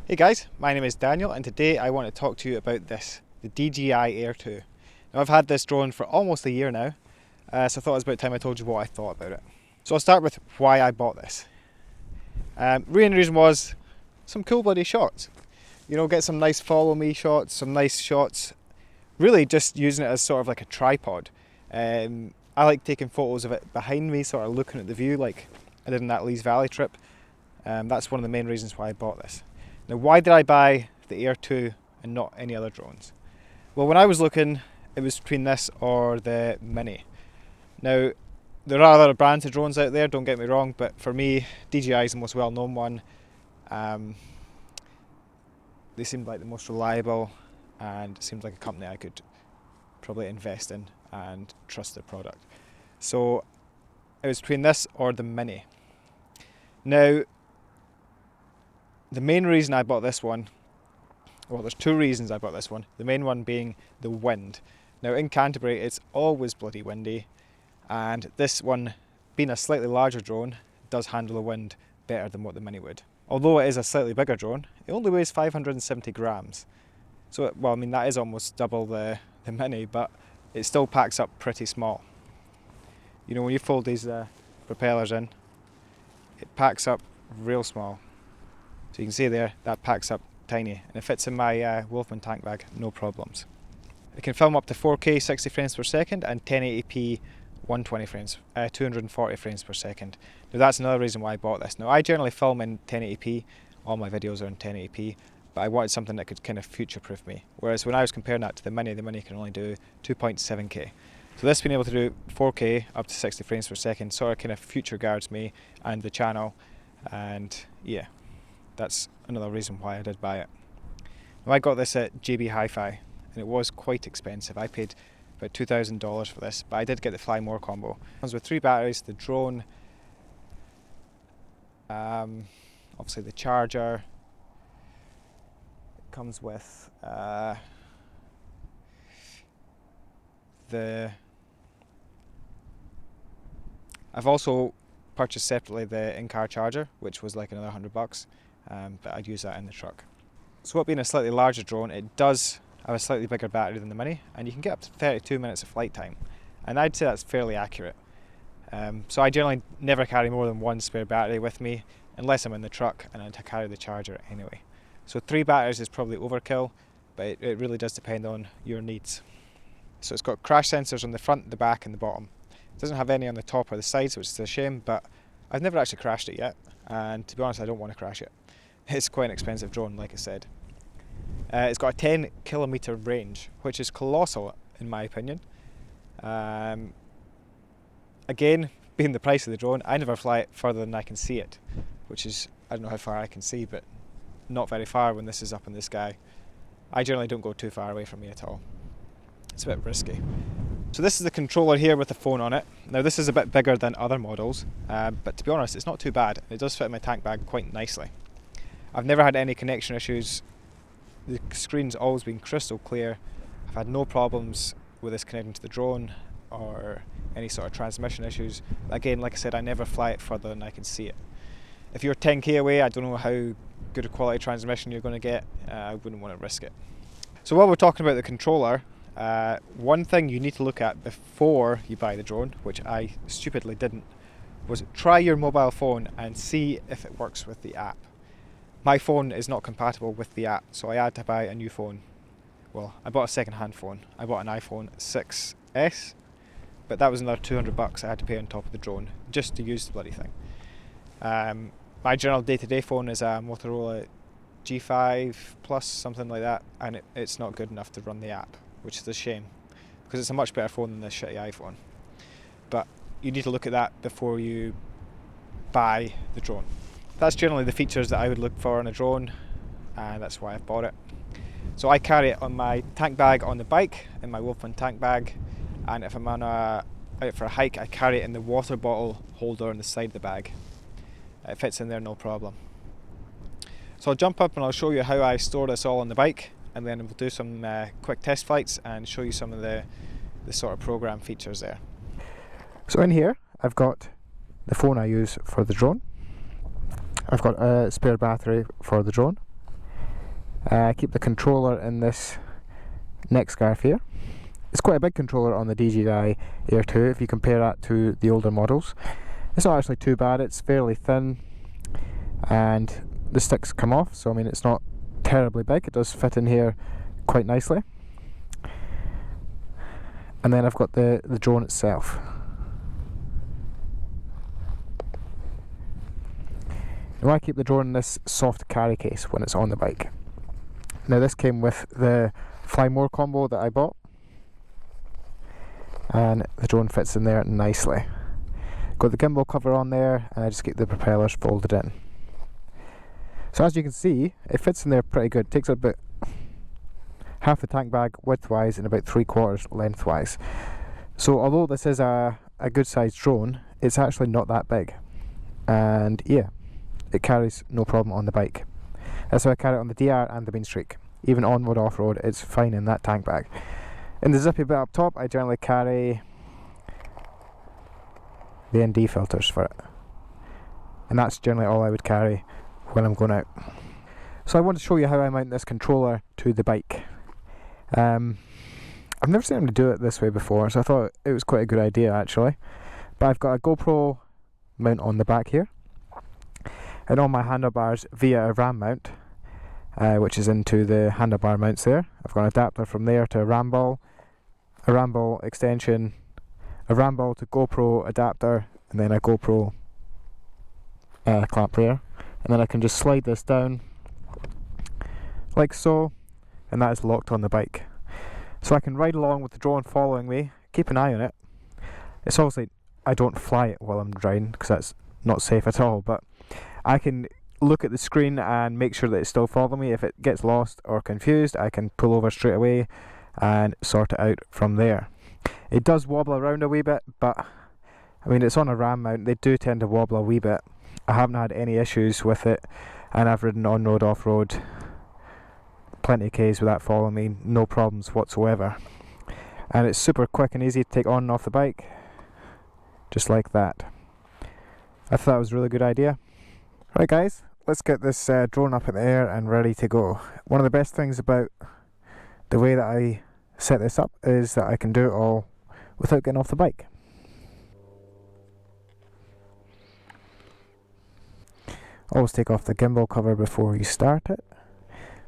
Hey guys, my name is Daniel and today I want to talk to you about this, the DJI Air 2. Now I've had this drone for almost a year now, so I thought it was about time I told you what I thought about it. So I'll start with why I bought this. Main reason was some cool bloody shots. You know, get some nice follow me shots, some nice shots, really just using it as sort of like a tripod. I like taking photos of it behind me, sort of looking at the view like I did in that Lees Valley trip. That's one of the main reasons why I bought this. Now, why did I buy the Air 2 and not any other drones? Well, when I was looking, it was between this or the Mini. Now, there are other brands of drones out there, don't get me wrong, but for me, DJI is the most well-known one. They seemed like the most reliable and it seemed like a company I could probably invest in and trust their product. So, it was between this or the Mini. Now, the main reason I bought this one, well, there's two reasons I bought this one. The main one being the wind. Now in Canterbury it's always bloody windy, and this one, being a slightly larger drone, does handle the wind better than what the Mini would. Although it is a slightly bigger drone, it only weighs 570 grams. So, well, I mean that is almost double the Mini, but it still packs up pretty small. You know, when you fold these propellers in, it packs up real small. So you can see there, that packs up tiny, and it fits in my Wolfman tank bag, no problems. It can film up to 4K 60 frames per second and 1080p 240 frames per second. Now that's another reason why I bought this. Now I generally film in 1080p, all my videos are in 1080p, but I wanted something that could kind of future-proof me. Whereas when I was comparing that to the Mini can only do 2.7K. So this being able to do 4K up to 60 frames per second sort of kind of future guards me and the channel, and yeah. That's another reason why I did buy it. Now I got this at JB Hi-Fi and it was quite expensive. I paid about $2,000 for this, but I did get the Fly More combo. It comes with 3 batteries, the drone, obviously the charger. It comes with I've also purchased separately the in-car charger, which was like another $100. But I'd use that in the truck. So, it being a slightly larger drone, it does have a slightly bigger battery than the Mini, and you can get up to 32 minutes of flight time, and I'd say that's fairly accurate. So I generally never carry more than one spare battery with me unless I'm in the truck, and I'd carry the charger anyway. So 3 batteries is probably overkill, but it really does depend on your needs. So it's got crash sensors on the front, the back and the bottom. It doesn't have any on the top or the sides, which is a shame, but I've never actually crashed it yet, and to be honest I don't want to crash it. It's quite an expensive drone, like I said. It's got a 10 kilometre range, which is colossal in my opinion. Again, being the price of the drone, I never fly it further than I can see it, which is, I don't know how far I can see, but not very far when this is up in the sky. I generally don't go too far away from me at all. It's a bit risky. So this is the controller here with the phone on it. Now this is a bit bigger than other models, but to be honest it's not too bad. It does fit in my tank bag quite nicely. I've never had any connection issues. The screen's always been crystal clear. I've had no problems with this connecting to the drone or any sort of transmission issues. Again, like I said, I never fly it further than I can see it. If you're 10k away, I don't know how good a quality transmission you're going to get. I wouldn't want to risk it. So while we're talking about the controller, one thing you need to look at before you buy the drone, which I stupidly didn't, was try your mobile phone and see if it works with the app. My phone is not compatible with the app, so I had to buy a new phone. Well, I bought a second-hand phone. I bought an iPhone 6S, but that was another $200 I had to pay on top of the drone, just to use the bloody thing. My general day-to-day phone is a Motorola G5 Plus, something like that, and it's not good enough to run the app, which is a shame, because it's a much better phone than this shitty iPhone. But you need to look at that before you buy the drone. That's generally the features that I would look for in a drone, and that's why I've bought it. So I carry it on my tank bag on the bike, in my Wolfman tank bag, and if I'm out for a hike, I carry it in the water bottle holder on the side of the bag. It fits in there no problem. So I'll jump up and I'll show you how I store this all on the bike, and then we'll do some quick test flights and show you some of the sort of program features there. So in here I've got the phone I use for the drone. I've got a spare battery for the drone. Keep the controller in this neck scarf here. It's quite a big controller on the DJI Air 2 if you compare that to the older models. It's not actually too bad, it's fairly thin and the sticks come off, so I mean it's not terribly big, it does fit in here quite nicely. And then I've got the drone itself. Now I keep the drone in this soft carry case when it's on the bike. Now this came with the Fly More combo that I bought, and the drone fits in there nicely. Got the gimbal cover on there, and I just keep the propellers folded in. So as you can see, it fits in there pretty good. It takes about half the tank bag widthwise and about 3/4 lengthwise. So although this is a good sized drone, it's actually not that big. And yeah, it carries no problem on the bike. That's how I carry it on the DR and the Mean Streak. Even on-road, off-road, it's fine in that tank bag. In the zippy bit up top, I generally carry the ND filters for it. And that's generally all I would carry when I'm going out. So I want to show you how I mount this controller to the bike. I've never seen anybody do it this way before, so I thought it was quite a good idea actually. But I've got a GoPro mount on the back here, and on my handlebars via a RAM mount, which is into the handlebar mounts there. I've got an adapter from there to a RAM ball extension, a RAM ball to GoPro adapter, and then a GoPro clamp there. And then I can just slide this down like so, and that is locked on the bike. So I can ride along with the drone following me, keep an eye on it. It's obviously, I don't fly it while I'm driving because that's not safe at all, but I can look at the screen and make sure that it's still following me. If it gets lost or confused, I can pull over straight away and sort it out from there. It does wobble around a wee bit, but I mean it's on a RAM mount, they do tend to wobble a wee bit. I haven't had any issues with it, and I've ridden on-road, off-road plenty of Ks without following me, no problems whatsoever. And it's super quick and easy to take on and off the bike, just like that. I thought that was a really good idea. Right guys, let's get this drone up in the air and ready to go. One of the best things about the way that I set this up is that I can do it all without getting off the bike. Always take off the gimbal cover before you start it,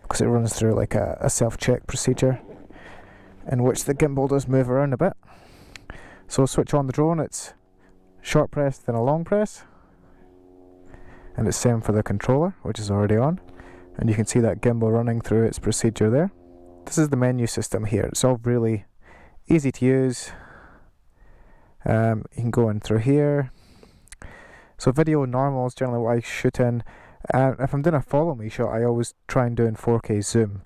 because it runs through like a self-check procedure in which the gimbal does move around a bit. So switch on the drone, it's short press then a long press, and it's same for the controller, which is already on, and you can see that gimbal running through its procedure there. This is the menu system here. It's all really easy to use. You can go in through here. So video normal is generally what I shoot in. If I'm doing a follow me shot, I always try and do in 4K zoom,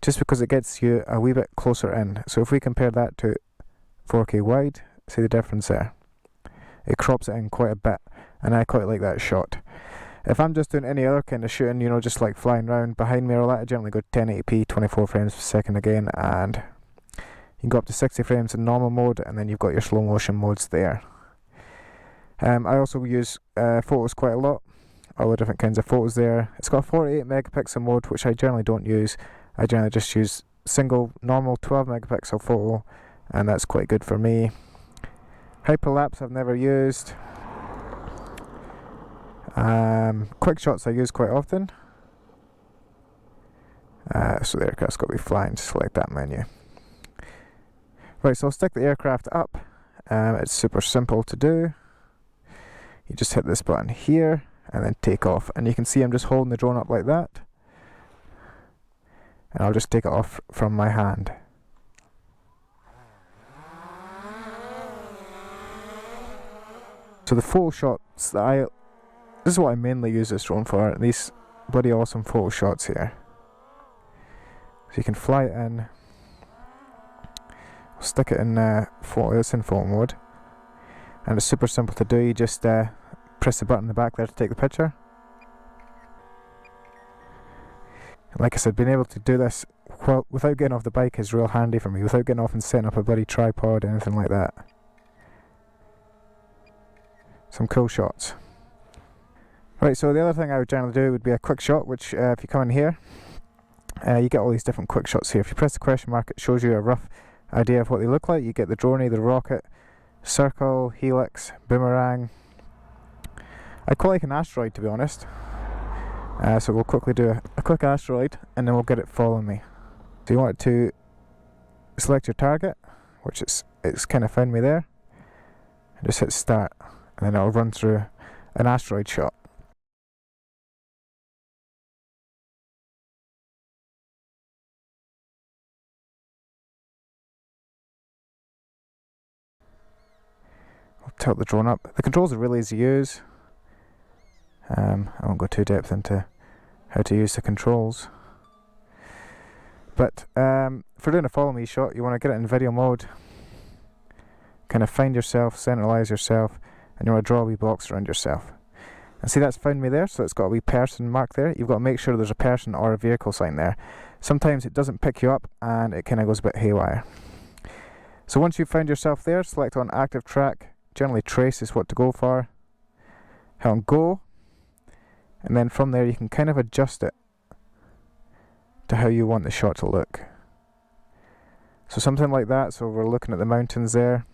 just because it gets you a wee bit closer in. So if we compare that to 4K wide, see the difference there. It crops it in quite a bit, and I quite like that shot. If I'm just doing any other kind of shooting, you know, just like flying around behind me or all that, I generally go 1080p, 24 frames per second again, and you can go up to 60 frames in normal mode, and then you've got your slow motion modes there. I also use photos quite a lot, all the different kinds of photos there. It's got a 48 megapixel mode, which I generally don't use. I generally just use single normal 12 megapixel photo, and that's quite good for me. Hyperlapse I've never used. Quick shots I use quite often. So the aircraft's got to be flying, just select that menu. Right, so I'll stick the aircraft up. It's super simple to do. You just hit this button here and then take off, and you can see I'm just holding the drone up like that, and I'll just take it off from my hand. So the photo shots that this is what I mainly use this drone for, these bloody awesome photo shots here. So you can fly it in, stick it in photo, it's in photo mode, and it's super simple to do. You just press the button in the back there to take the picture. And like I said, being able to do this without getting off the bike is real handy for me, without getting off and setting up a bloody tripod or anything like that. Some cool shots. Right, so the other thing I would generally do would be a quick shot, which if you come in here, You get all these different quick shots here. If you press the question mark, it shows you a rough idea of what they look like. You get the droney, the rocket, circle, helix, boomerang. I quite like an asteroid, to be honest. So we'll quickly do a quick asteroid and then we'll get it following me. So you want to select your target, which it's kind of found me there, and just hit start, and then it'll run through an asteroid shot. I'll tilt the drone up. The controls are really easy to use. I won't go too depth into how to use the controls. But for doing a follow me shot, you want to get it in video mode. Kind of find yourself, centralize yourself, and you want to draw a wee box around yourself. And see, that's found me there, so it's got a wee person mark there. You've got to make sure there's a person or a vehicle sign there. Sometimes it doesn't pick you up and it kind of goes a bit haywire. So once you've found yourself there, select on active track. Generally trace is what to go for. Hit on go, and then from there you can kind of adjust it to how you want the shot to look. So something like that. So we're looking at the mountains there,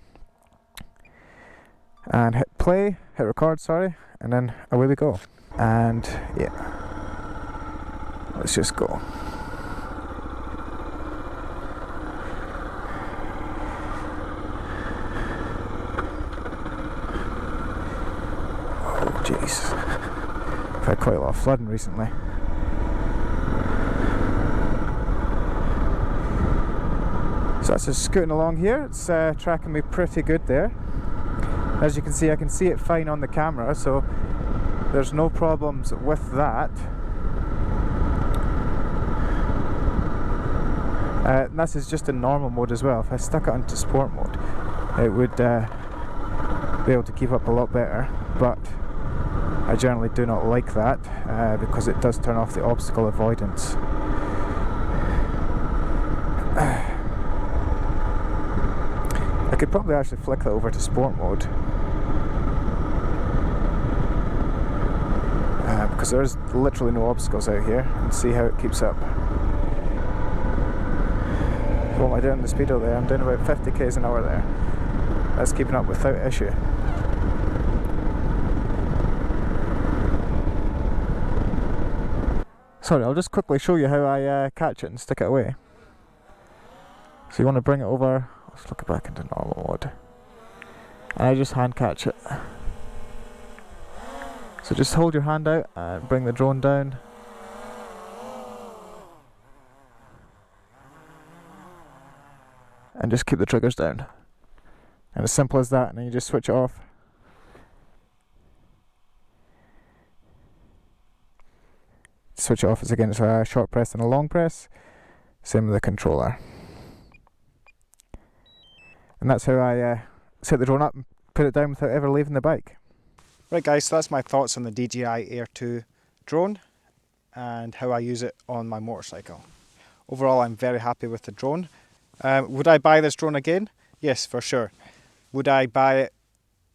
and hit play, hit record, sorry, and then away we go. And yeah, let's just go. Oh jeez, I've had quite a lot of flooding recently. So that's just scooting along here. It's tracking me pretty good there. As you can see, I can see it fine on the camera, so there's no problems with that. This is just in normal mode as well. If I stuck it into sport mode, it would be able to keep up a lot better, but I generally do not like that because it does turn off the obstacle avoidance. I could probably actually flick that over to sport mode, because there's literally no obstacles out here, and see how it keeps up. What am I doing the speedo there? I'm doing about 50 k's an hour there. That's keeping up without issue. Sorry, I'll just quickly show you how I catch it and stick it away. So you want to bring it over. Let's look it back into normal mode. And I just hand catch it. So just hold your hand out and bring the drone down. And just keep the triggers down. And as simple as that, and then you just switch it off. Switch it off is again, it's a short press and a long press. Same with the controller. And that's how I set the drone up and put it down without ever leaving the bike. Right guys, so that's my thoughts on the DJI Air 2 drone and how I use it on my motorcycle. Overall, I'm very happy with the drone. Would I buy this drone again? Yes, for sure. Would I buy it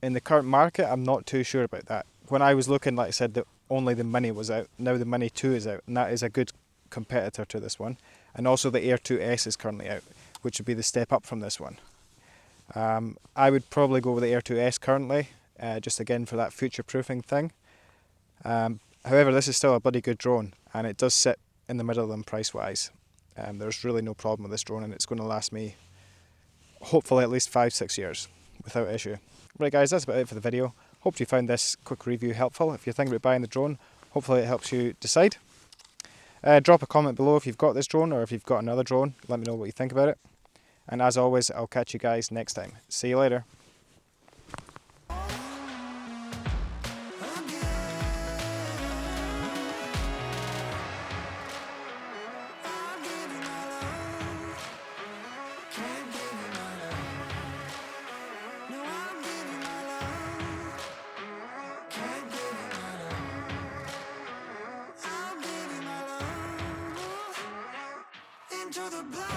in the current market? I'm not too sure about that. When I was looking, like I said, only the Mini was out. Now the Mini 2 is out, and that is a good competitor to this one. And also the Air 2S is currently out, which would be the step up from this one. I would probably go with the Air 2S currently, just again for that future-proofing thing. However, this is still a bloody good drone, and it does sit in the middle of them price-wise. There's really no problem with this drone, and it's going to last me hopefully at least 5-6 years without issue. Right guys, that's about it for the video. Hope you found this quick review helpful. If you're thinking about buying the drone, hopefully it helps you decide. Drop a comment below if you've got this drone or if you've got another drone. Let me know what you think about it. And as always, I'll catch you guys next time. See you later. Into the black.